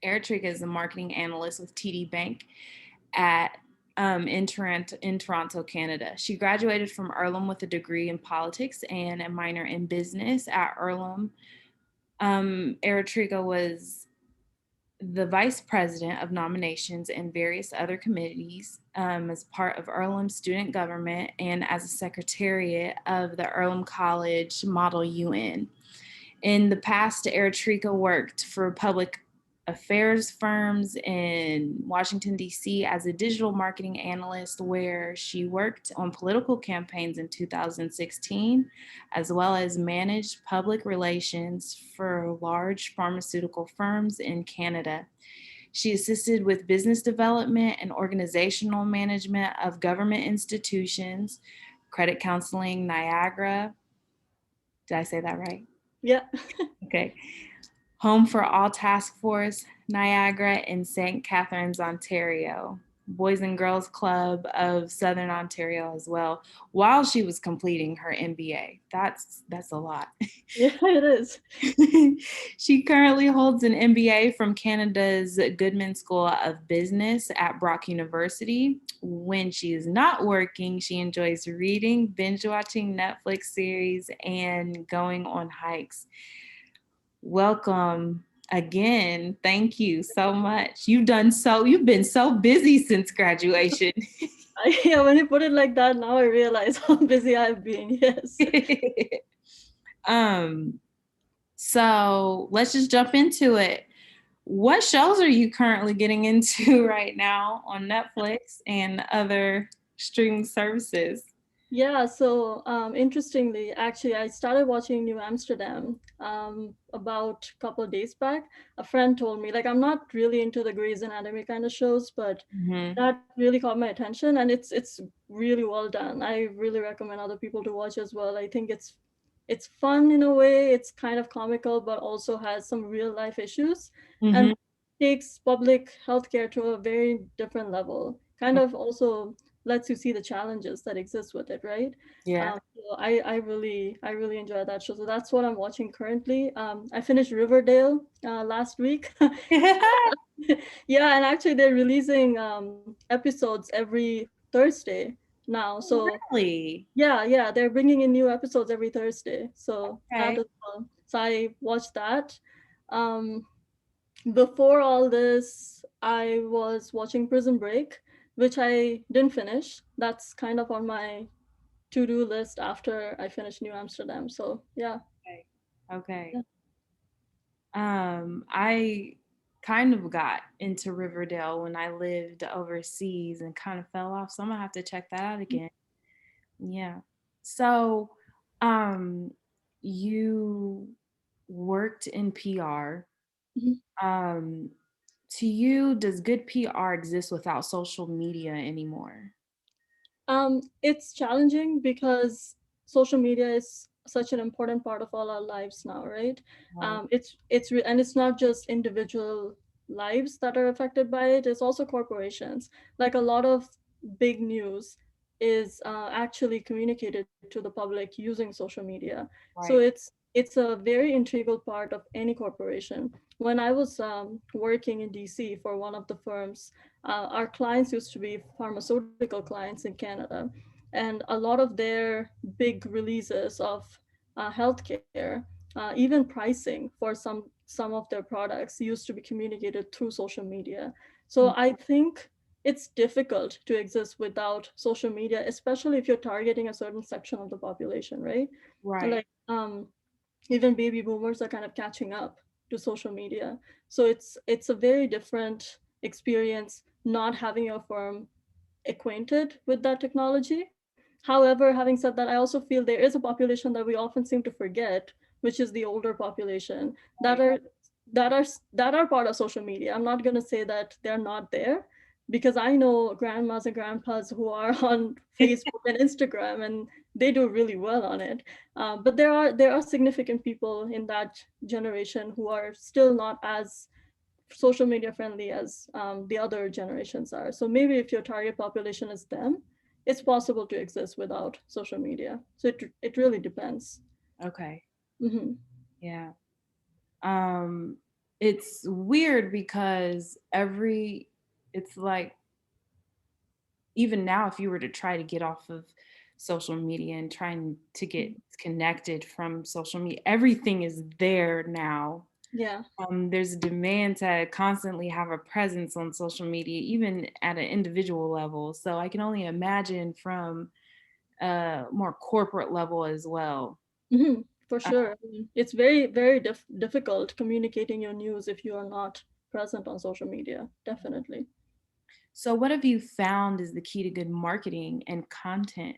Aaratrika is a marketing analyst with TD Bank at in Toronto, Canada. She graduated from Earlham with a degree in politics and a minor in business at Earlham. Aaratrika was the vice president of nominations and various other committees as part of Earlham student government and as a secretariat of the Earlham College Model UN. In the past, Aaratrika worked for public affairs firms in Washington, D.C. as a digital marketing analyst, where she worked on political campaigns in 2016, as well as managed public relations for large pharmaceutical firms in Canada. She assisted with business development and organizational management of government institutions, credit counseling, Niagara. Did I say that right? Yeah. Okay. Home for All Task Force, Niagara, in St. Catharines, Ontario. Boys and Girls Club of Southern Ontario as well, while she was completing her MBA. That's a lot. Yeah, it is. She currently holds an MBA from Canada's Goodman School of Business at Brock University. When she is not working, she enjoys reading, binge watching Netflix series, and going on hikes. Welcome again. Thank you so much. You've been so busy since graduation. Yeah, when you put it like that, now I realize how busy I've been. Yes. um, so let's just jump into it. What shows are you currently getting into right now on Netflix and other streaming services? Yeah, so interestingly, actually, I started watching New Amsterdam about a couple of days back. A friend told me, like, I'm not really into the Grey's Anatomy kind of shows, but Mm-hmm. that really caught my attention, and it's really well done. I really recommend other people to watch as well. I think it's fun in a way. It's kind of comical, but also has some real life issues, Mm-hmm. and takes public healthcare to a very different level. Kind of also lets you see the challenges that exist with it, right? Yeah. So I really enjoy that show. So that's what I'm watching currently. I finished Riverdale last week. Yeah, and actually they're releasing episodes every Thursday now. So Really? yeah, they're bringing in new episodes every Thursday. So that Okay. as well. So I watched that. Um, Before all this, I was watching Prison Break, which I didn't finish. That's kind of on my to-do list after I finish New Amsterdam. So yeah. Okay. Okay. Yeah. I kind of got into Riverdale when I lived overseas and kind of fell off, so I'm gonna have to check that out again. Yeah. So, um, you worked in PR. Mhm. Um, to you, does good PR exist without social media anymore? It's challenging because social media is such an important part of all our lives now, right? Right. And it's not just individual lives that are affected by it. It's also corporations. Like a lot of big news is actually communicated to the public using social media. So Right. it's a very integral part of any corporation. When I was working in DC for one of the firms, our clients used to be pharmaceutical clients in Canada, and a lot of their big releases of healthcare, even pricing for some of their products used to be communicated through social media. So I think it's difficult to exist without social media, especially if you're targeting a certain section of the population, right? Right. Like even baby boomers are kind of catching up to social media. So it's a very different experience not having your firm acquainted with that technology. However, having said that, I also feel there is a population that we often seem to forget, which is the older population that Right. are part of social media. I'm not going to say that they're not there, because I know grandmas and grandpas who are on Facebook and Instagram, and they do really well on it. But there are significant people in that generation who are still not as social media friendly as the other generations are. So maybe if your target population is them, it's possible to exist without social media. So it really depends. Okay. Hmm. Yeah. Um, it's weird because it's like even now, if you were to try to get off of social media and trying to get connected from social media, everything is there now. Yeah. There's a demand to constantly have a presence on social media, even at an individual level. So I can only imagine from a more corporate level as well. For Uh, sure. It's very, very difficult communicating your news if you are not present on social media. Definitely. so, what have you found is the key to good marketing and content?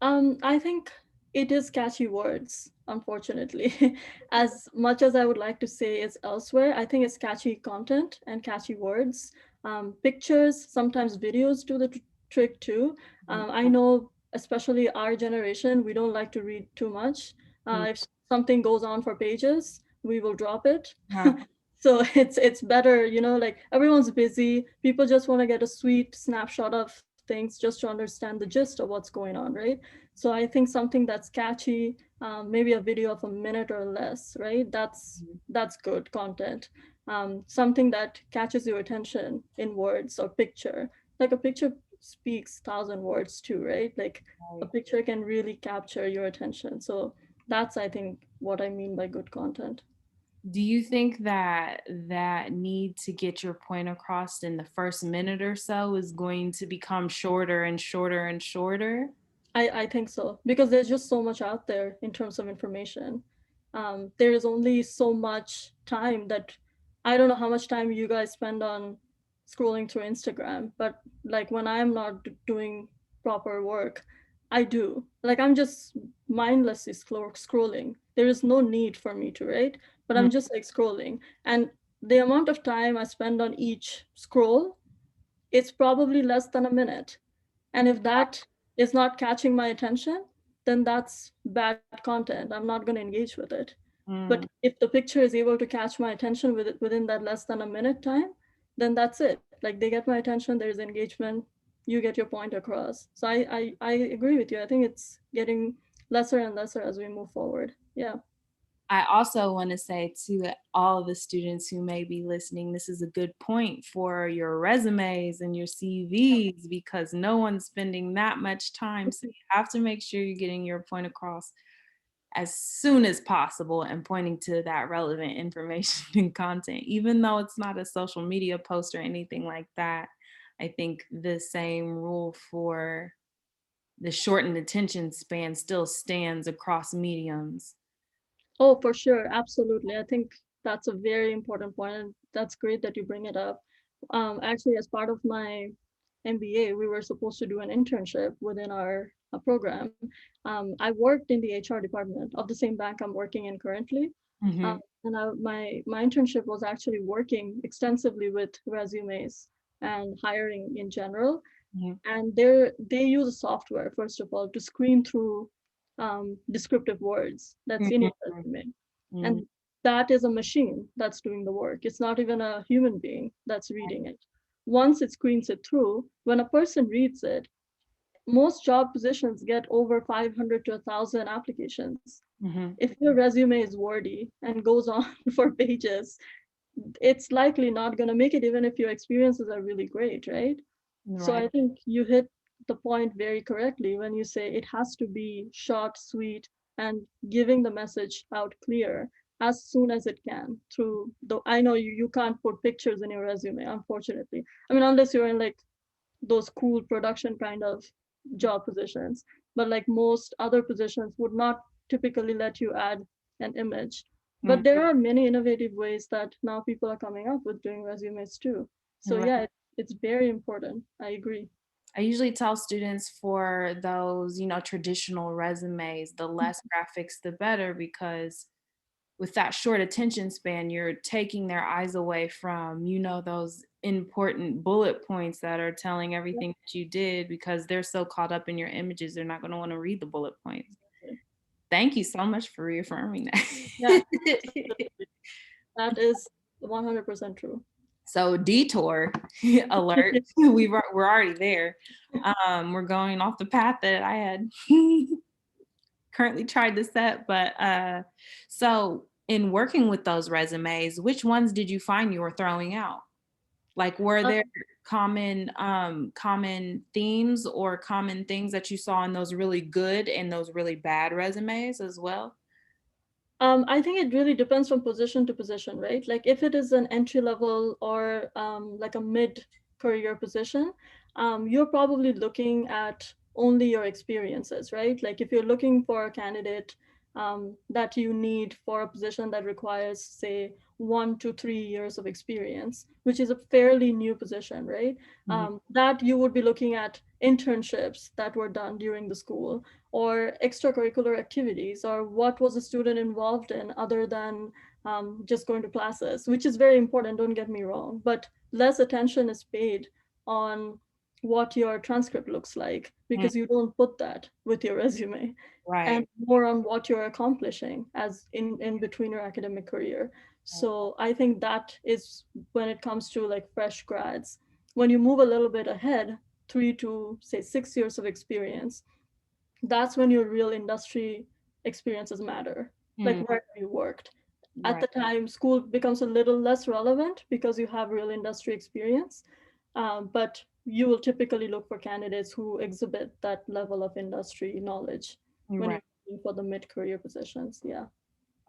I think it is catchy words, unfortunately. As much as I would like to say it's elsewhere, I think it's catchy content and catchy words. Pictures, sometimes videos do the trick too. I know, especially our generation, we don't like to read too much. Mhm. If something goes on for pages, we will drop it. Huh. So it's better, like everyone's busy. People just want to get a sweet snapshot of things just to understand the gist of what's going on, right? So I think something that's catchy, maybe a video of a minute or less, right? That's good content. Something that catches your attention in words or picture. Like a picture speaks thousand words too, right? Like a Right. picture can really capture your attention. So that's, I think, what I mean by good content. Do you think that that need to get your point across in the first minute or so is going to become shorter and shorter and shorter? I think so because there's just so much out there in terms of information. There is only so much time that I don't know how much time you guys spend on scrolling through Instagram, but like when I'm not doing proper work, I do. Like I'm just mindlessly scrolling. There is no need for me to, right? But Mm, I'm just like scrolling. And the amount of time I spend on each scroll, it's probably less than a minute, and if that is not catching my attention, then that's bad content. I'm not going to engage with it. But mm. if the picture is able to catch my attention within that less than a minute time, then that's it. Like they get my attention, there's engagement, you get your point across. So I agree with you. I think it's getting lesser and lesser as we move forward. Yeah. I also want to say to all of the students who may be listening, this is a good point for your resumes and your CVs because no one's spending that much time. So you have to make sure you're getting your point across as soon as possible and pointing to that relevant information and content, even though it's not a social media post or anything like that. I think the same rule for the shortened attention span still stands across mediums. Oh, for sure. Absolutely. I think that's a very important point, and that's great that you bring it up. Actually, as part of my MBA, we were supposed to do an internship within our program. I worked in the HR department of the same bank I'm working in currently. Hmm. My internship was actually working extensively with resumes and hiring in general, Hmm. and they use a software first of all to screen through descriptive words that's in your resume, Hmm. and that is a machine that's doing the work. It's not even a human being that's reading it. Once it screens it through, when a person reads it, most job positions get over 500 to 1,000 applications. Hmm. If your resume is wordy and goes on for pages, it's likely not going to make it even if your experiences are really great, right? So Right. I think you hit the point very correctly when you say it has to be short, sweet, and giving the message out clear as soon as it can through the I know you can't put pictures in your resume, unfortunately. I mean, unless you're in like those cool production kind of job positions. But like most other positions would not typically let you add an image. Mm. But there are many innovative ways that now people are coming up with doing resumes too. So Right. yeah, it's very important. I agree. I usually tell students for those, traditional resumes, the less graphics, the better, because with that short attention span, you're taking their eyes away from, those important bullet points that are telling Yeah, everything that you did because they're so caught up in your images, they're not going to want to read the bullet points. Thank you so much for reaffirming yeah, that. absolutely. That is 100% true. So detour alert. We're already there. We're going off the path that I had currently tried to set, but so in working with those resumes, which ones did you find you were throwing out? Like, were there common themes or common things that you saw in those really good and those really bad resumes as well? I think it really depends from position to position, right? Like if it is an entry level or like a mid career position, you're probably looking at only your experiences, right? Like if you're looking for a candidate that you need for a position that requires, say, 1 to 3 years of experience, which is a fairly new position, right? Mhm. That you would be looking at internships that were done during the school or extracurricular activities or what was the student involved in other than just going to classes, which is very important, don't get me wrong, but less attention is paid on what your transcript looks like Mm, because you don't put that with your resume, and right. more on what you're accomplishing as in between your academic career. So I think that is when it comes to like fresh grads. When you move a little bit ahead, 3 to say 6 years of experience, that's when your real industry experiences matter. Like Mm, where have you worked? At right. the time, school becomes a little less relevant because you have real industry experience. But you will typically look for candidates who exhibit that level of industry knowledge when Right. you're looking for the mid-career positions. Yeah.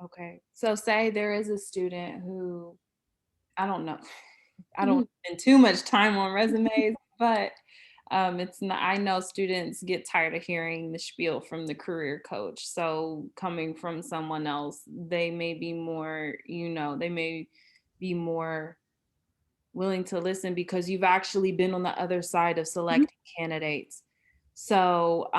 Okay. So say there is a student who, I don't know, I don't Mhm. spend too much time on resumes, but it's not, I know students get tired of hearing the spiel from the career coach. So coming from someone else, they may be more, they may be more willing to listen because you've actually been on the other side of Mhm. selecting candidates. So,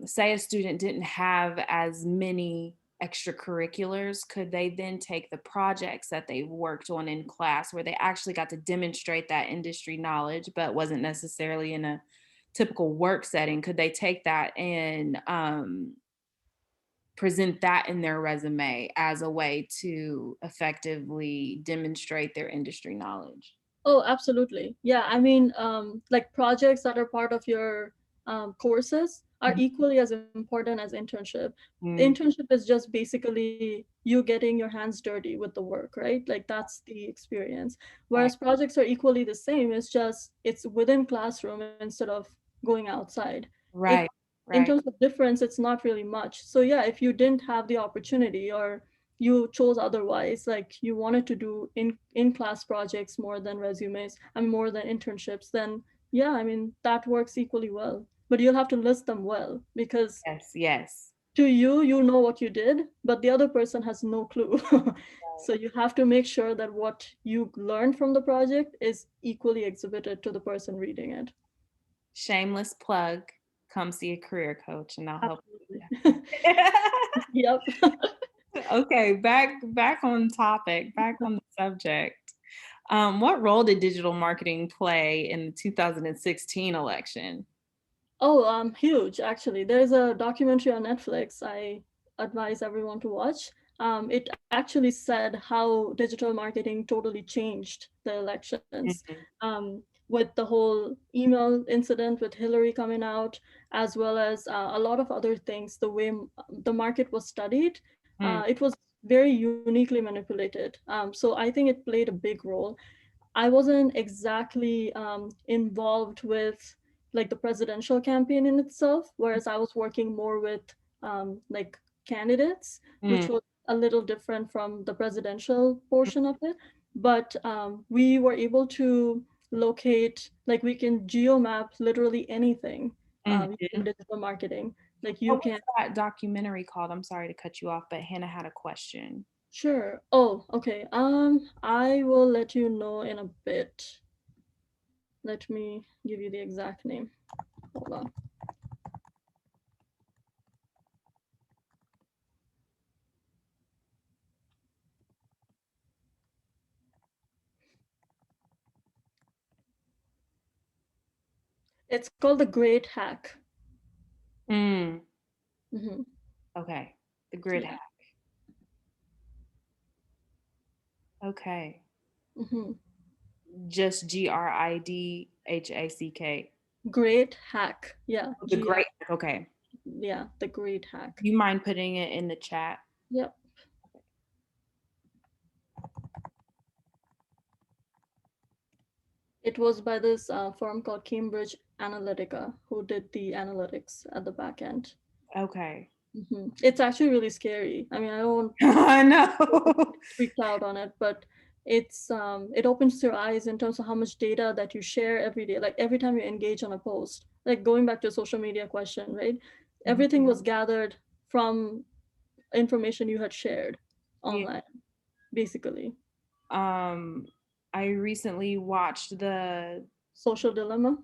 say a student didn't have as many extracurriculars, could they then take the projects that they worked on in class where they actually got to demonstrate that industry knowledge, but wasn't necessarily in a typical work setting? Could they take that and present that in their resume as a way to effectively demonstrate their industry knowledge? Oh, absolutely. Yeah, I mean, like projects that are part of your courses are equally as important as internship. Mhm. Internship is just basically you getting your hands dirty with the work, right? Like that's the experience. Right, Whereas projects are equally the same. It's just it's within classroom instead of going outside. It right, in right. terms of difference, it's not really much. So yeah, if you didn't have the opportunity or you chose otherwise, like you wanted to do in class projects more than resumes and more than internships, then yeah, I mean that works equally well, but you'll have to list them well because Yes, yes. to you, you know what you did, but the other person has no clue. Right. So you have to make sure that what you learned from the project is equally exhibited to the person reading it. Shameless plug. Come see a career coach and I'll help Absolutely. you. Yep. Okay, back on topic, back on the subject. What role did digital marketing play in the 2016 election? Oh, huge, actually. There's a documentary on Netflix I advise everyone to watch. It actually said how digital marketing totally changed the elections. Mhm, With the whole email incident with Hillary coming out, as well as a lot of other things, the way the market was studied, mm, it was very uniquely manipulated. So I think it played a big role. I wasn't exactly involved with like the presidential campaign in itself, whereas I was working more with like candidates, mm, which was a little different from the presidential portion of it. But we were able to locate, like we can geomap literally anything using mhm. digital marketing. Like you What can. was that documentary called? I'm sorry to cut you off, but Hannah had a question. Sure. Oh, okay. I will let you know in a bit. Let me give you the exact name. Hold on. It's called The Great Hack. Mm, Hmm. okay. The grid Yeah. hack. Okay. Hmm. Just GRIDHACK. Great Hack. Yeah. The GI. great. Okay. Yeah. The Great Hack. You mind putting it in the chat? Yep. It was by this firm called Cambridge Analytica who did the analytics at the back end. Okay. It's actually really scary. I mean, I don't I get know. freaked out on it, but it opens your eyes in terms of how much data that you share every day. Like every time you engage on a post, like going back to a social media question, right? Everything was gathered from information you had shared Yeah. online, basically. Um, I recently watched the Social dilemma.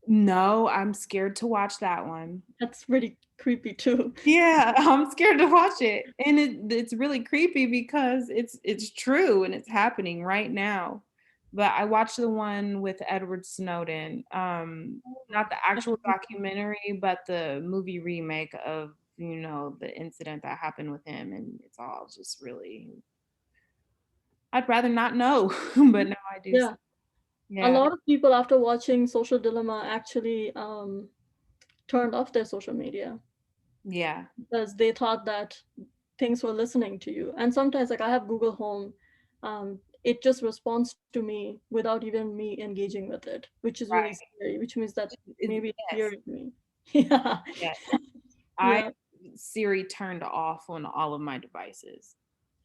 No, I'm scared to watch that one. That's pretty creepy too. Yeah, I'm scared to watch it. And it's really creepy because it's true and it's happening right now. But I watched the one with Edward Snowden. Not the actual documentary, but the movie remake of, the incident that happened with him, and it's all just really I'd rather not know, but now I do. Yeah, a Yeah. lot of people after watching Social Dilemma actually turned off their social media Yeah. because they thought that things were listening to you. And sometimes, like I have Google Home, it just responds to me without even me engaging with it, which is really Right. scary, which means that maybe it's Yes. hearing me. Yeah, Yes. I yeah, Siri turned off on all of my devices.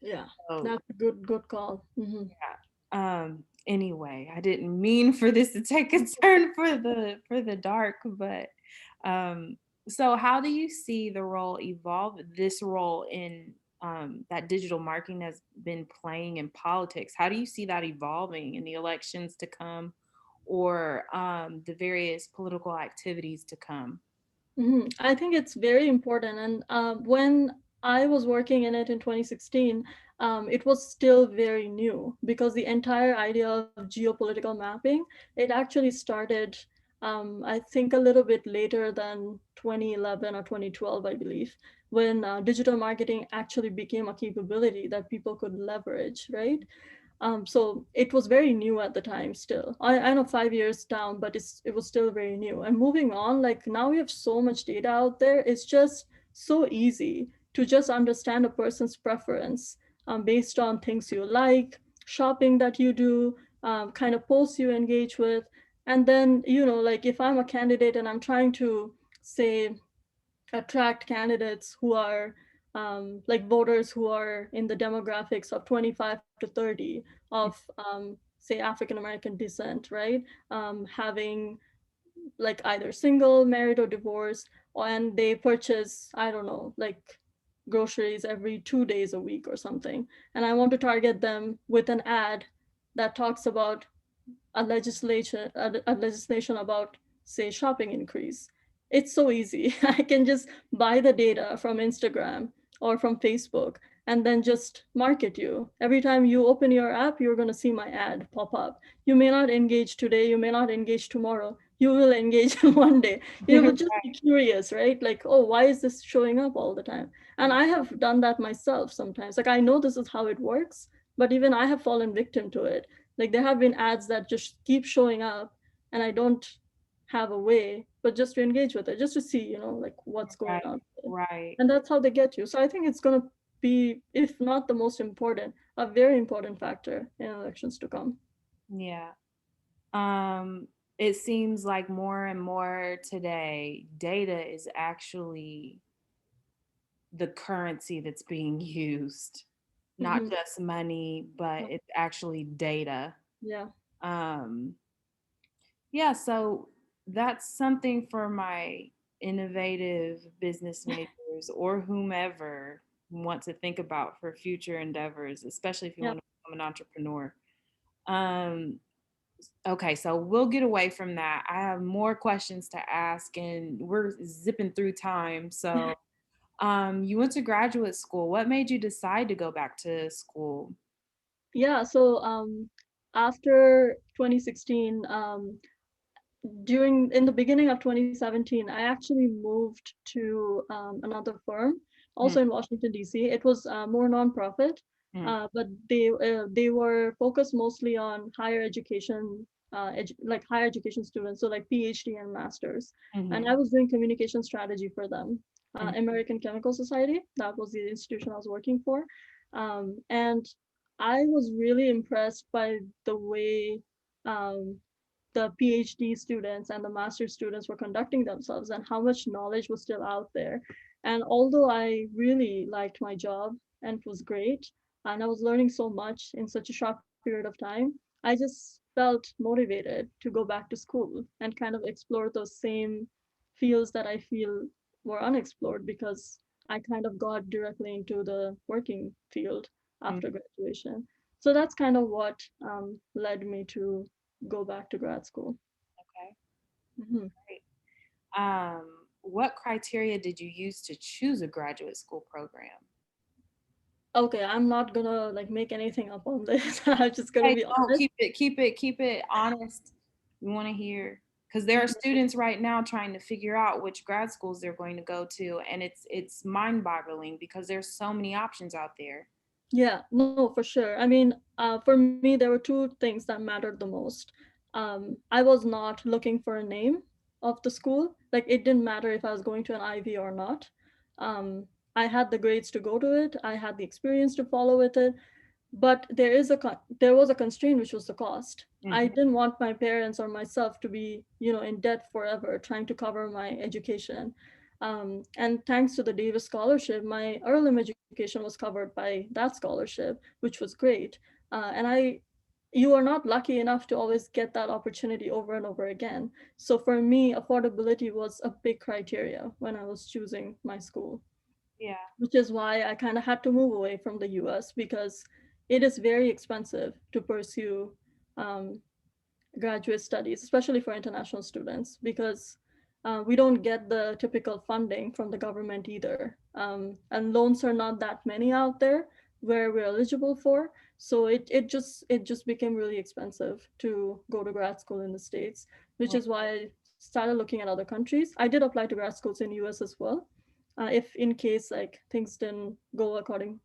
yeah. So That's a good call. yeah. Anyway, I didn't mean for this to take a turn for the dark, but um so how do you see the role evolve this role in that digital marketing has been playing in politics? How do you see that evolving in the elections to come or the various political activities to come? I think it's very important. And when I was working in it in 2016, it was still very new because the entire idea of geopolitical mapping, it actually started, I think, a little bit later than 2011 or 2012, I believe, when digital marketing actually became a capability that people could leverage, right? So it was very new at the time still. I know 5 years down, but it was still very new. And moving on, like now we have so much data out there, it's just so easy to just understand a person's preference based on things you like, shopping that you do, kind of posts you engage with. And then, like if I'm a candidate and I'm trying to say attract candidates who are like voters who are in the demographics of 25 to 30 of say African American descent, right? Having like either single, married, or divorced, and they purchase, I don't know, like groceries every 2 days a week or something. And I want to target them with an ad that talks about a legislation about say shopping increase. It's so easy. I can just buy the data from Instagram or from Facebook and then just market you. Every time you open your app, you're going to see my ad pop up. You may not engage today, you may not engage tomorrow, you will engage one day. You will just be curious, right? Like, oh, why is this showing up all the time? And I have done that myself sometimes. Like I know this is how it works, but even I have fallen victim to it. Like there have been ads that just keep showing up and I don't have a way but just to engage with it, just to see, like what's going Right, on there. right. And that's how they get you. So I think it's going to be, if not the most important, a very important factor in elections to come. Yeah. It seems like more and more today, data is actually the currency that's being used. Not Hmm. just money, but it's actually data. Yeah. Um, yeah, so that's something for my innovative business majors or whomever want to think about for future endeavors, especially if you Yeah. want to become an entrepreneur. Um, Okay, so we'll get away from that. I have more questions to ask, and we're zipping through time. So, you went to graduate school. What made you decide to go back to school? Yeah. So after 2016, during in the beginning of 2017, I actually moved to another firm, Mm, also in Washington D.C. It was more nonprofit, mm, but they were focused mostly on higher education, like higher education students, so like PhD and masters. And mhm, I was doing communication strategy for them. mm, American Chemical Society, that was the institution I was working for, and I was really impressed by the way. the PhD students and the master students were conducting themselves and how much knowledge was still out there. And although I really liked my job and it was great, and I was learning so much in such a short period of time, I just felt motivated to go back to school and kind of explore those same fields that I feel were unexplored because I kind of got directly into the working field Mm, after graduation. So that's kind of what led me to go back to grad school. okay, Mhm. great. What criteria did you use to choose a graduate school program? Okay, I'm not gonna like make anything up on this. I'm just gonna Hey, be don't honest. keep it honest. We want to hear because there are students right now trying to figure out which grad schools they're going to go to, and it's mind-boggling because there's so many options out there. Yeah, no, for sure. I mean, for me, there were two things that mattered the most. I was not looking for a name of the school. Like, it didn't matter if I was going to an Ivy or not. Um, I had the grades to go to it. I had the experience to follow with it. But there was a constraint, which was the cost. I Mhm. didn't want my parents or myself to be, in debt forever trying to cover my education. And thanks to the Davis scholarship, my early education was covered by that scholarship, which was great. And you are not lucky enough to always get that opportunity over and over again. So for me, affordability was a big criteria when I was choosing my school, Yeah, which is why I kind of had to move away from the US because it is very expensive to pursue um, graduate studies, especially for international students, because we don't get the typical funding from the government either. And loans are not that many out there where we're eligible for. So it just became really expensive to go to grad school in the States, which right. is why I started looking at other countries. I did apply to grad schools in US as well. If in case like things didn't go according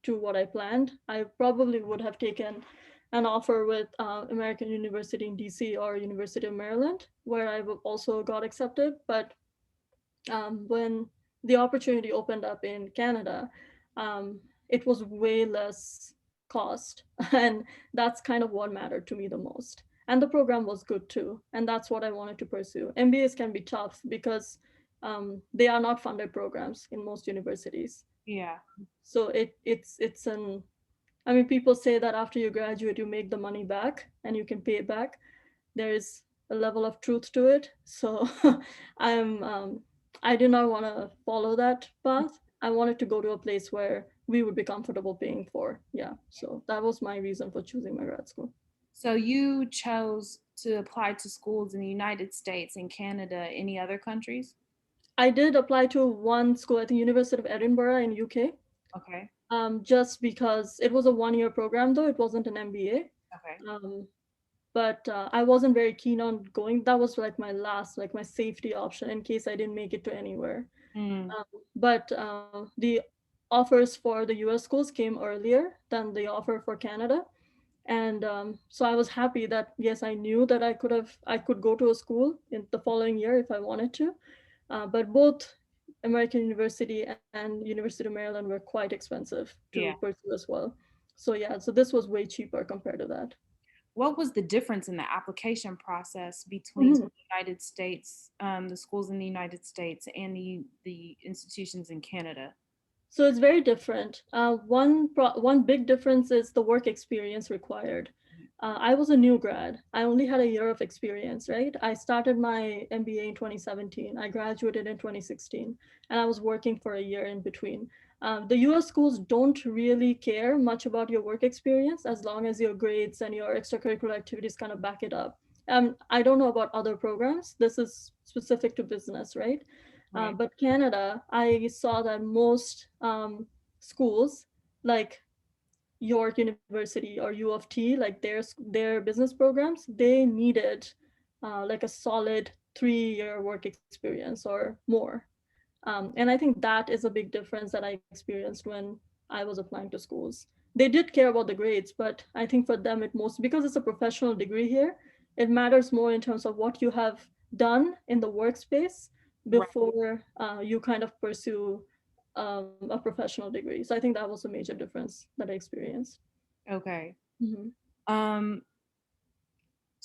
to what I planned, I probably would have taken an offer with American University in DC or University of Maryland, where I also got accepted. But when the opportunity opened up in Canada, um, it was way less cost. And that's kind of what mattered to me the most. And the program was good too. And that's what I wanted to pursue. MBAs can be tough because they are not funded programs in most universities. Yeah, So it's an I mean, people say that after you graduate, you make the money back and you can pay it back. There is a level of truth to it. So I'm, I did not want to follow that path. I wanted to go to a place where we would be comfortable paying for. Yeah. So that was my reason for choosing my grad school. so you chose to apply to schools in the United States and Canada, any other countries? I did apply to one school at the University of Edinburgh in UK, Okay, just because it was a 1 year program, though it wasn't an MBA. okay. Um, but I wasn't very keen on going. That was like my last, like my safety option in case I didn't make it to anywhere. Mm, But the offers for the US schools came earlier than the offer for Canada. And so I was happy that, yes, I knew that I could go to a school in the following year if I wanted to. But both American University and University of Maryland were quite expensive to yeah. pursue as well. So yeah, so this was way cheaper compared to that. What was the difference in the application process between Mhm. the United States, the schools in the United States, and the institutions in Canada? So it's very different. One big difference is the work experience required. I was a new grad. I only had a year of experience, right? I started my MBA in 2017. I graduated in 2016, and I was working for a year in between. The US schools don't really care much about your work experience as long as your grades and your extracurricular activities kind of back it up. I don't know about other programs. This is specific to business, right? Right. But Canada, I saw that most schools, like York University or U of T, like their business programs, they needed like a solid 3 year work experience or more. And I think that is a big difference that I experienced when I was applying to schools. They did care about the grades, but I think for them, it most because it's a professional degree here, it matters more in terms of what you have done in the workspace Right. before you kind of pursue a professional degree. So I think that was a major difference that I experienced. Okay. Mhm. Um,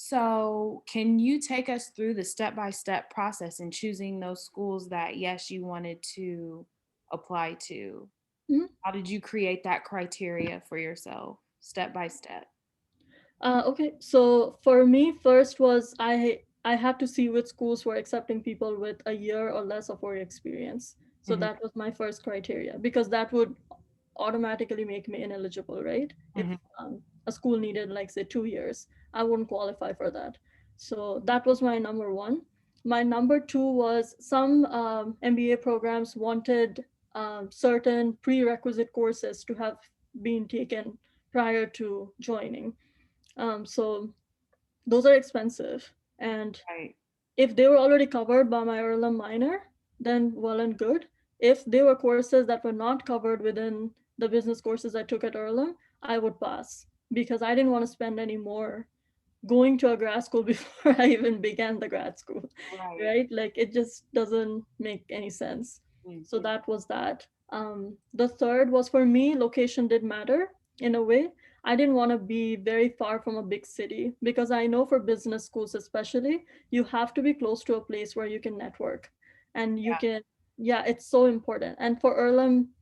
So, can you take us through the step by step process in choosing those schools that, yes, you wanted to apply to? Mhm. How did you create that criteria for yourself, step by step? Okay, so for me, first was I had to see which schools were accepting people with a year or less of work experience. So Mhm, that was my first criteria because that would automatically make me ineligible, right? If mhm, a school needed, like, say, 2 years, I wouldn't qualify for that. So that was my number one. My number two was some MBA programs wanted certain prerequisite courses to have been taken prior to joining. So those are expensive. And right. if they were already covered by my Earlham minor, then well and good. If they were courses that were not covered within the business courses I took at Earlham, I would pass because I didn't want to spend any more going to a grad school before I even began the grad school, Right. right? Like it just doesn't make any sense. So Mhm. that was that. The third was for me, location did matter in a way. I didn't want to be very far from a big city because I know for business schools, especially, you have to be close to a place where you can network and you Yeah, can, yeah, it's so important. And for Earlham,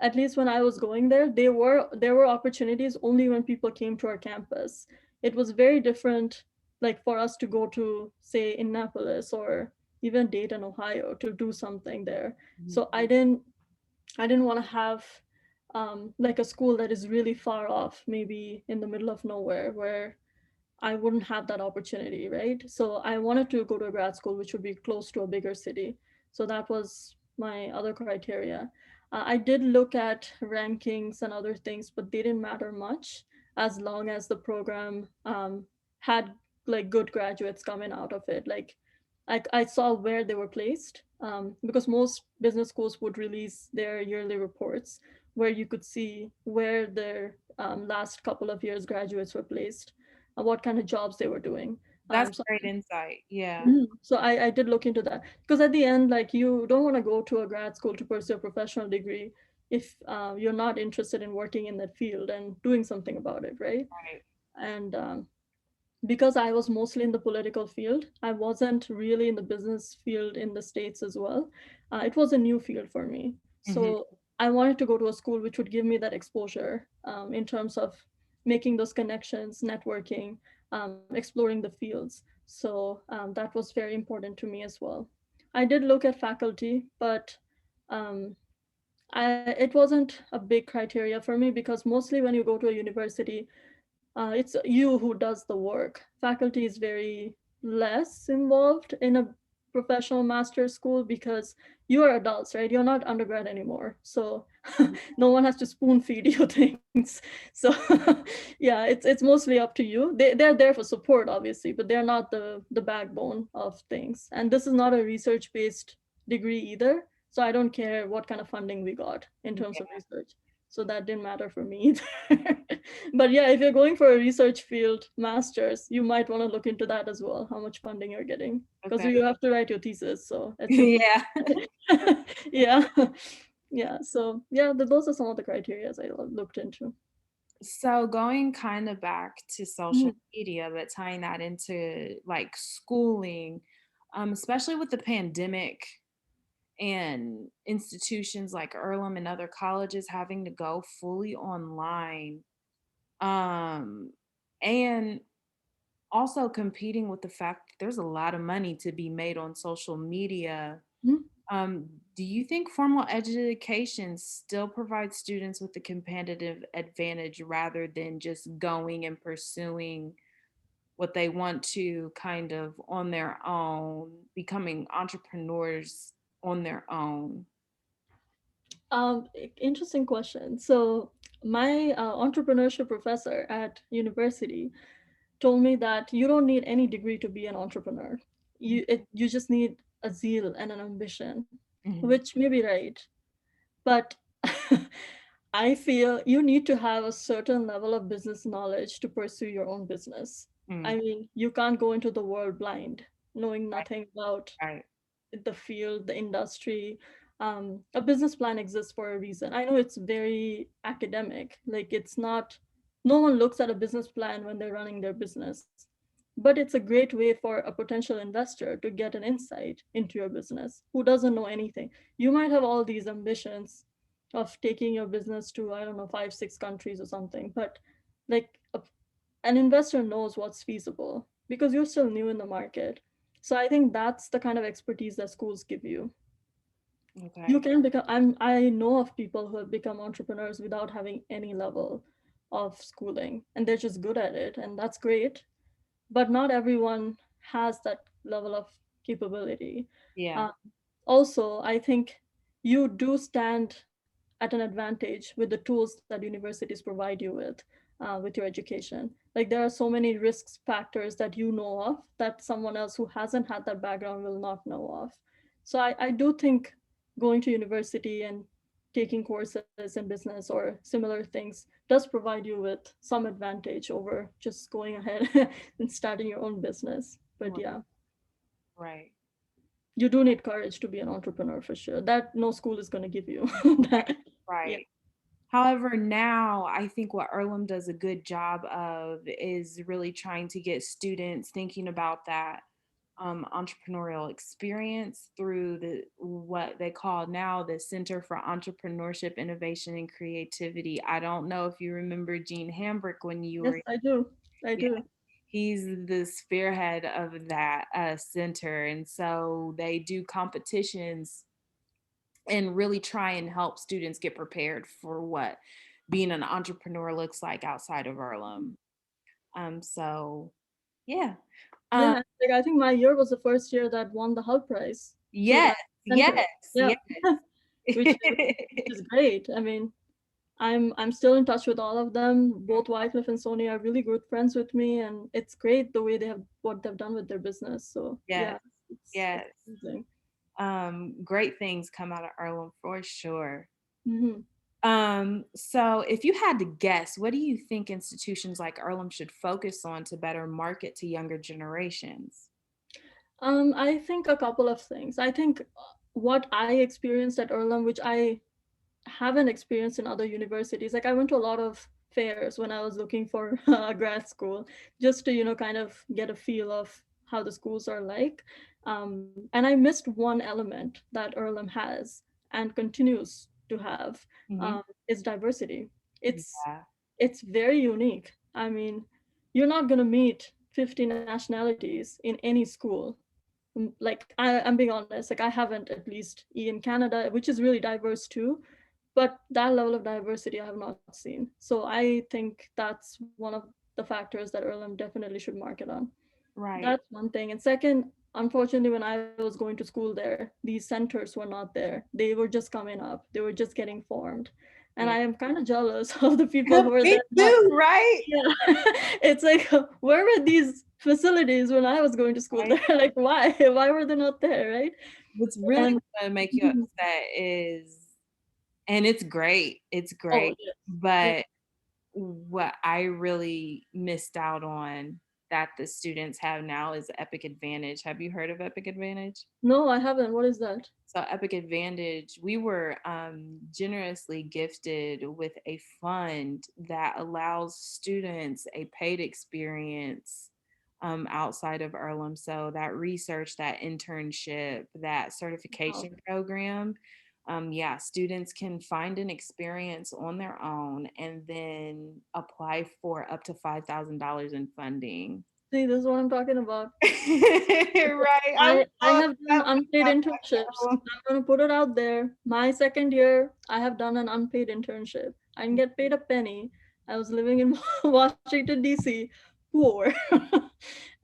at least when I was going there, there were opportunities only when people came to our campus. It was very different, like for us to go to, say, Annapolis or even Dayton, Ohio, to do something there. mhm, So I didn't want to have like a school that is really far off, maybe in the middle of nowhere, where I wouldn't have that opportunity, right? So I wanted to go to a grad school which would be close to a bigger city. So that was my other criteria. I did look at rankings and other things, but they didn't matter much as long as the program had like good graduates coming out of it. Like I saw where they were placed because most business schools would release their yearly reports where you could see where their last couple of years graduates were placed, what kind of jobs they were doing. that's So great insight. Yeah. I did look into that because at the end, like, you don't want to go to a grad school to pursue a professional degree if you're not interested in working in that field and doing something about it, right? Right. And because I was mostly in the political field, I wasn't really in the business field in the States as well. It was a new field for me. Mhm. So I wanted to go to a school which would give me that exposure in terms of making those connections, networking, exploring the fields. So that was very important to me as well. I did look at faculty, but um, it wasn't a big criteria for me because mostly when you go to a university, it's you who does the work. Faculty is very less involved in a professional master's school because you are adults, right? You're not undergrad anymore. So no one has to spoon feed you things. So yeah, it's mostly up to you. They're there for support, obviously, but they're not the backbone of things. And this is not a research-based degree either. So I don't care what kind of funding we got in terms of Yeah. research. So that didn't matter for me either. But yeah, if you're going for a research field master's, you might want to look into that as well, how much funding you're getting, because Okay. you have to write your thesis. So it's Yeah. important. Yeah. Yeah. So yeah, those are some of the criteria I looked into. So going kind of back to social Mhm. media, but tying that into like schooling, especially with the pandemic and institutions like Earlham and other colleges having to go fully online, um, and also competing with the fact that there's a lot of money to be made on social media. Mhm. Do you think formal education still provides students with a competitive advantage rather than just going and pursuing what they want to kind of on their own, becoming entrepreneurs on their own? Interesting question. So my entrepreneurship professor at university told me that you don't need any degree to be an entrepreneur. You just need a zeal and an ambition, Mhm, which may be right, but I feel you need to have a certain level of business knowledge to pursue your own business. mm, I mean, you can't go into the world blind, knowing right, nothing about right. the field, the industry. A business plan exists for a reason. I know it's very academic, like it's not, no one looks at a business plan when they're running their business. but it's a great way for a potential investor to get an insight into your business who doesn't know anything. You might have all these ambitions of taking your business to, I don't know, 5, 6 countries or something, but like an investor knows what's feasible because you're still new in the market. So I think that's the kind of expertise that schools give you. You Okay. can become, I know of people who have become entrepreneurs without having any level of schooling, and they're just good at it, and that's great, but not everyone has that level of capability. Yeah. Uh, Also, I think you do stand at an advantage with the tools that universities provide you with your education. Like there are so many risk factors that you know of that someone else who hasn't had that background will not know of. So I do think going to university and taking courses in business or similar things does provide you with some advantage over just going ahead and starting your own business. But Right. yeah, Right. you do need courage to be an entrepreneur for sure. That no school is going to give you. That, yeah. Right. However, now I think what Earlham does a good job of is really trying to get students thinking about that entrepreneurial experience through the what they call now the Center for Entrepreneurship, Innovation, and Creativity. I don't know if you remember Gene Hambrick when you Yes, were, I do. I yeah, do. he's the spearhead of that center, and so they do competitions and really try and help students get prepared for what being an entrepreneur looks like outside of Earlham. So yeah. Um, Yeah, like I think my year was the first year that won the Hub Prize through yes, that center. yes, Yeah, yes. which is great. I mean, I'm still in touch with all of them. Both Wycliffe and Sony are really good friends with me, and it's great the way they have what they've done with their business. So Yes, yeah, it's yes. amazing. Great things come out of Earlham for sure. Hmm. So if you had to guess, what do you think institutions like Earlham should focus on to better market to younger generations? I think a couple of things. I think what I experienced at Earlham, which I haven't experienced in other universities. Like I went to a lot of fairs when I was looking for grad school, just to kind of get a feel of how the schools are like. And I missed one element that Earlham has and continues to have Hmm. is diversity. It's Yeah. it's very unique. I mean, you're not gonna meet 50 nationalities in any school. Like I'm being honest, like I haven't, at least in Canada, which is really diverse too, but that level of diversity I have not seen. So I think that's one of the factors that Earlham definitely should market on. Right. That's one thing. And second, unfortunately, when I was going to school there, these centers were not there. They were just coming up. They were just getting formed. And Yeah. I am kind of jealous of the people who are Me there now. too, right? Yeah. It's like, where were these facilities when I was going to school Right. there? Like, why? Why were they not there, right? What's really And gonna make you upset is, and it's oh, great, yes. Yeah. but what I really missed out on that the students have now is Epic Advantage. Have you heard of Epic Advantage? No, I haven't. What is that? So Epic Advantage, we were generously gifted with a fund that allows students a paid experience outside of Earlham. So that research, that internship, that Wow. certification program, yeah, students can find an experience on their own and then apply for up to $5,000 in funding. See, this is what I'm talking about. Right. I'm I so have done upset when unpaid I got internships. back to I'm gonna put it out there. My second year, I have done an unpaid internship. I didn't get paid a penny. I was living in Washington, D.C., poor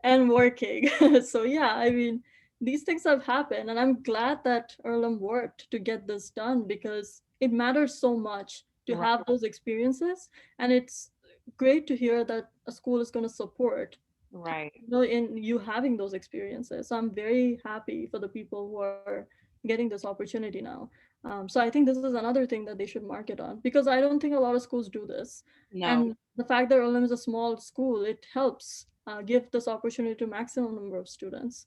and working. So yeah, I mean, these things have happened, and I'm glad that Earlham worked to get this done because it matters so much to Right, have those experiences, and it's great to hear that a school is going to support right, in you having those experiences. So I'm very happy for the people who are getting this opportunity now. So I think this is another thing that they should market on because I don't think a lot of schools do this. no, And the fact that Olam is a small school, it helps give this opportunity to maximum number of students.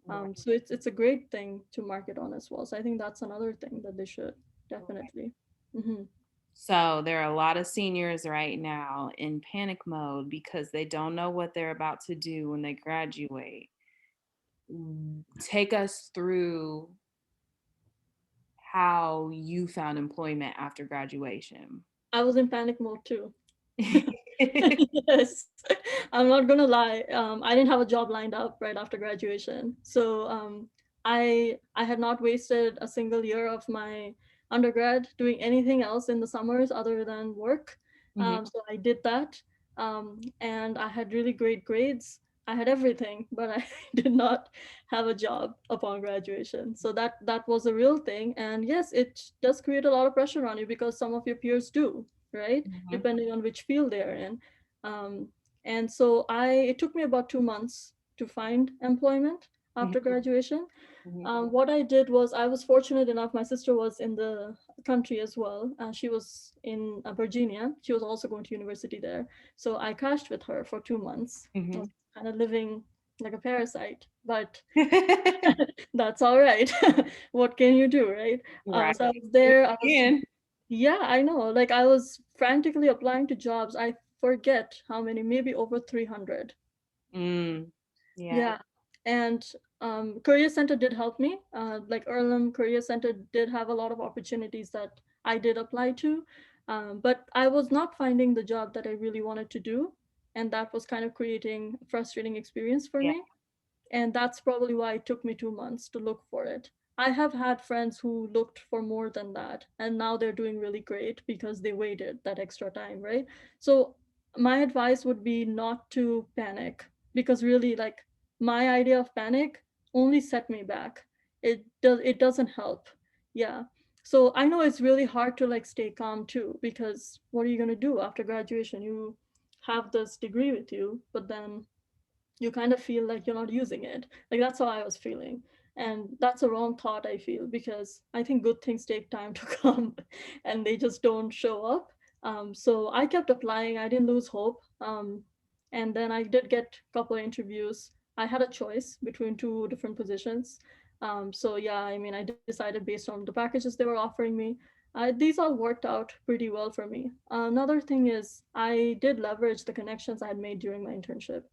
right, So it's a great thing to market on as well. So I think that's another thing that they should right. definitely. Hmm. So there are a lot of seniors right now in panic mode because they don't know what they're about to do when they graduate. Take us through how you found employment after graduation. I was in panic mode too. Yes, I'm not gonna lie. I didn't have a job lined up right after graduation, so I had not wasted a single year of my undergrad doing anything else in the summers other than work. Mhm, So I did that, and I had really great grades. I had everything, but I did not have a job upon graduation. So that was a real thing. And yes, it does create a lot of pressure on you because some of your peers do, right? mhm, Depending on which field they're in. Um, and so it took me about 2 months to find employment mhm, after graduation. mhm, What I did was I was fortunate enough, my sister was in the country as well. She was in Virginia. She was also going to university there. So I crashed with her for 2 months. I was mhm. kind of living like a parasite, but that's all right. What can you do, right? Right. So I was there. I was Again. yeah, I know. Like I was frantically applying to jobs. I forget how many, maybe over 300. Mm, yeah. Yeah. And Career Center did help me. Like Earlham Career Center did have a lot of opportunities that I did apply to. But I was not finding the job that I really wanted to do. And that was kind of creating a frustrating experience for Yeah. me. And that's probably why it took me 2 months to look for it. I have had friends who looked for more than that, and now they're doing really great because they waited that extra time, right? So, my advice would be not to panic because really, like, my idea of panic only set me back. It doesn't help. Yeah. So I know it's really hard to like stay calm too because what are you gonna do after graduation? You have this degree with you, but then you kind of feel like you're not using it. Like that's how I was feeling. And that's a wrong thought, I feel, because I think good things take time to come and they just don't show up. So I kept applying, I didn't lose hope. And then I did get a couple of interviews. I had a choice between two different positions. So yeah, I mean, I decided based on the packages they were offering me. These all worked out pretty well for me. Another thing is, I did leverage the connections I had made during my internship.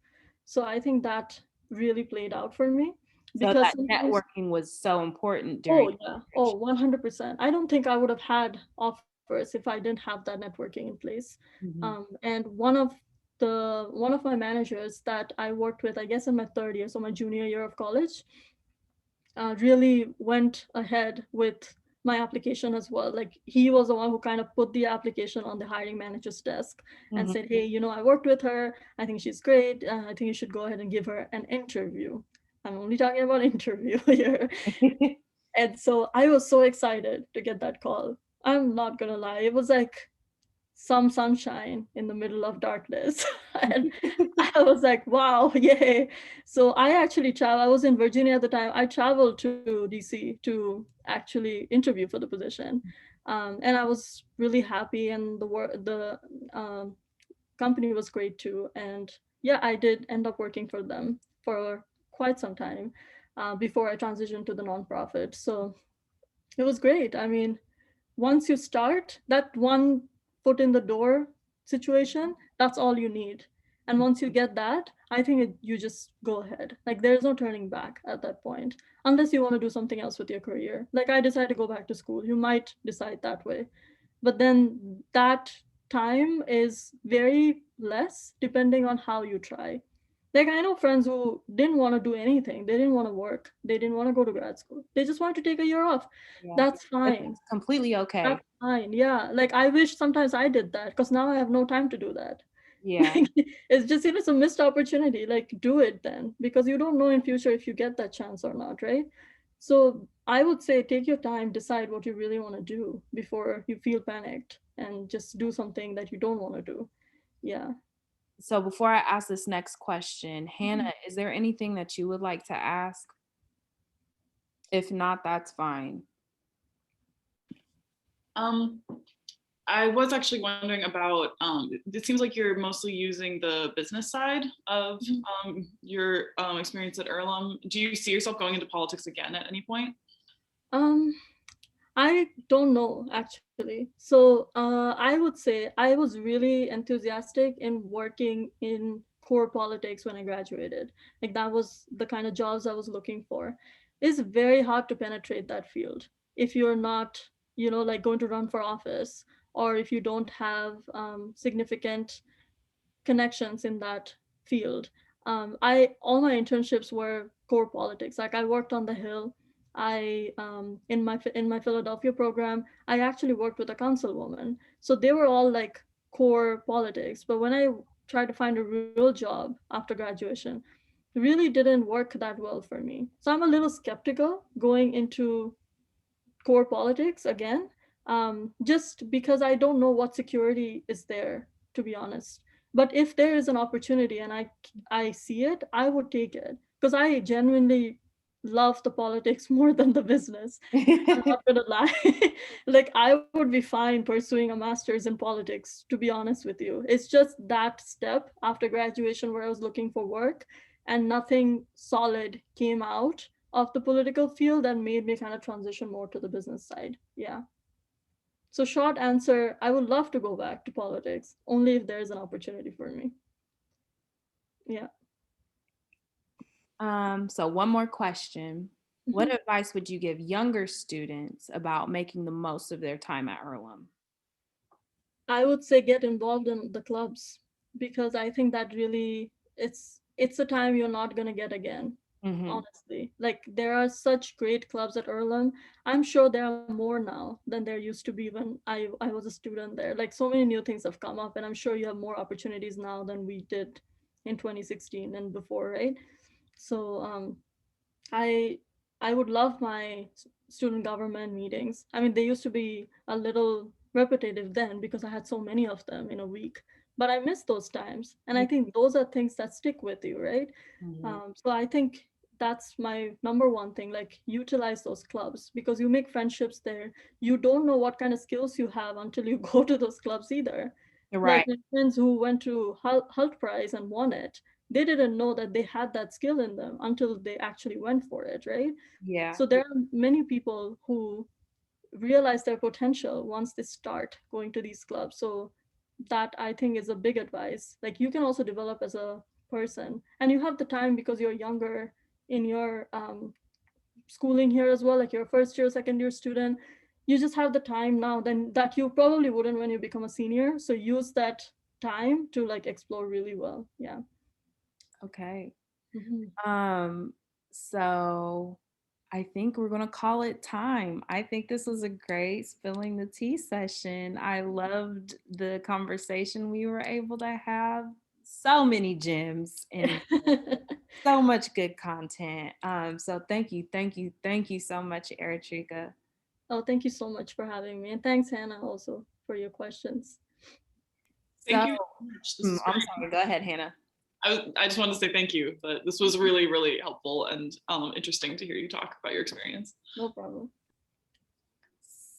So I think that really played out for me So because that sometimes, networking was so important during oh yeah, internship. oh 100%. I don't think I would have had offers if I didn't have that networking in place. Mhm, And one of my managers that I worked with, I guess in my third year, so my junior year of college, really went ahead with my application as well. Like he was the one who kind of put the application on the hiring manager's desk and mhm. said, "Hey, I worked with her. I think she's great. I think you should go ahead and give her an interview." I'm only talking about interview here. And so I was so excited to get that call. I'm not gonna lie. It was like some sunshine in the middle of darkness. And I was like, wow, yay. So I was in Virginia at the time. I traveled to DC to actually interview for the position. And I was really happy, and the um, company was great too. And yeah, I did end up working for them for quite some time before I transitioned to the nonprofit. So it was great. I mean, once you start that one foot in the door situation, that's all you need. And once you get that, I think you just go ahead. Like there's no turning back at that point, unless you want to do something else with your career. Like I decided to go back to school. You might decide that way, but then that time is very less depending on how you try. Like I know friends who didn't want to do anything. They didn't want to work. They didn't want to go to grad school. They just wanted to take a year off. Yeah. That's But fine. that's completely okay. That's fine. Yeah. Like I wish sometimes I did that because now I have no time to do that. Yeah. Like it's just it's a missed opportunity. Like do it then because you don't know in future if you get that chance or not, right? So I would say take your time, decide what you really want to do before you feel panicked and just do something that you don't want to do. Yeah. So before I ask this next question, Mhm. Hannah, is there anything that you would like to ask? If not, that's fine. Um, I was actually wondering about, it seems like you're mostly using the business side of Mhm. your experience at Earlham. Do you see yourself going into politics again at any point? Um, I don't know actually. So I would say I was really enthusiastic in working in core politics when I graduated. Like that was the kind of jobs I was looking for. It's very hard to penetrate that field if you're not, like going to run for office, or if you don't have significant connections in that field. I all my internships were core politics. Like I worked on the Hill. I in my Philadelphia program, I actually worked with a councilwoman. So they were all like core politics. But when I tried to find a real job after graduation, it really didn't work that well for me. So I'm a little skeptical going into core politics again, just because I don't know what security is there, to be honest. But if there is an opportunity and I see it, I would take it because I genuinely love the politics more than the business. I'm not gonna lie. Like I would be fine pursuing a master's in politics, to be honest with you. It's just that step after graduation where I was looking for work and nothing solid came out of the political field that made me kind of transition more to the business side. Yeah. So short answer, I would love to go back to politics only if there's an opportunity for me. Yeah. So one more question. What Mhm. advice would you give younger students about making the most of their time at Earlham? I would say get involved in the clubs because I think that really it's a time you're not gonna get again. Hmm. Honestly, like there are such great clubs at Earlham. I'm sure there are more now than there used to be when I was a student there. Like so many new things have come up, and I'm sure you have more opportunities now than we did in 2016 and before, right? So I I would love my student government meetings. I mean, they used to be a little repetitive then because I had so many of them in a week. But I miss those times, and I think those are things that stick with you, right? Hmm. So I think that's my number one thing. Like utilize those clubs because you make friendships there. You don't know what kind of skills you have until you go to those clubs either. Like Right. my friends who went to Hult Prize and won it, they didn't know that they had that skill in them until they actually went for it, right? Yeah. So there are many people who realize their potential once they start going to these clubs. So that I think is a big advice. Like you can also develop as a person, and you have the time because you're younger in your schooling here as well. Like you're a first year, second year student. You just have the time now then that you probably wouldn't when you become a senior. So use that time to like explore really well. Yeah. Okay. Mhm. Um, so I think we're gonna call it time. I think this was a great spilling the tea session. I loved the conversation we were able to have. So many gems and so much good content. So thank you, thank you, thank you so much, Aaratrika. Oh, thank you so much for having me. And thanks, Hannah, also for your questions. Thank So, you so much. This was I'm very, sorry, go ahead, Hannah. I just wanted to say thank you, but this was really, really helpful and interesting to hear you talk about your experience. No problem.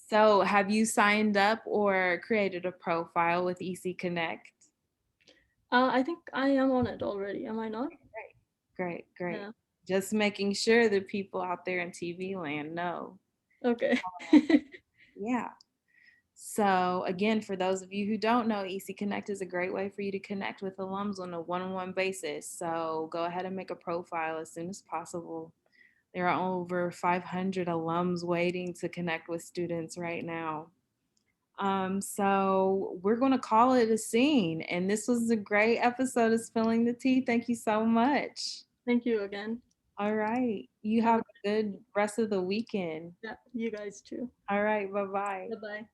So, have you signed up or created a profile with EC Connect? I think I am on it already. Am I not? Great, great, great. Yeah. Just making sure the people out there in TV land know. Okay. Yeah. So, again, for those of you who don't know, EC Connect is a great way for you to connect with alums on a one on one basis. So, go ahead and make a profile as soon as possible. There are over 500 alums waiting to connect with students right now. So, we're going to call it a scene. And this was a great episode of Spilling the Tea. Thank you so much. Thank you again. All right. You Have have a a good rest of the weekend. yeah, you guys too. All right. Bye bye. Bye bye.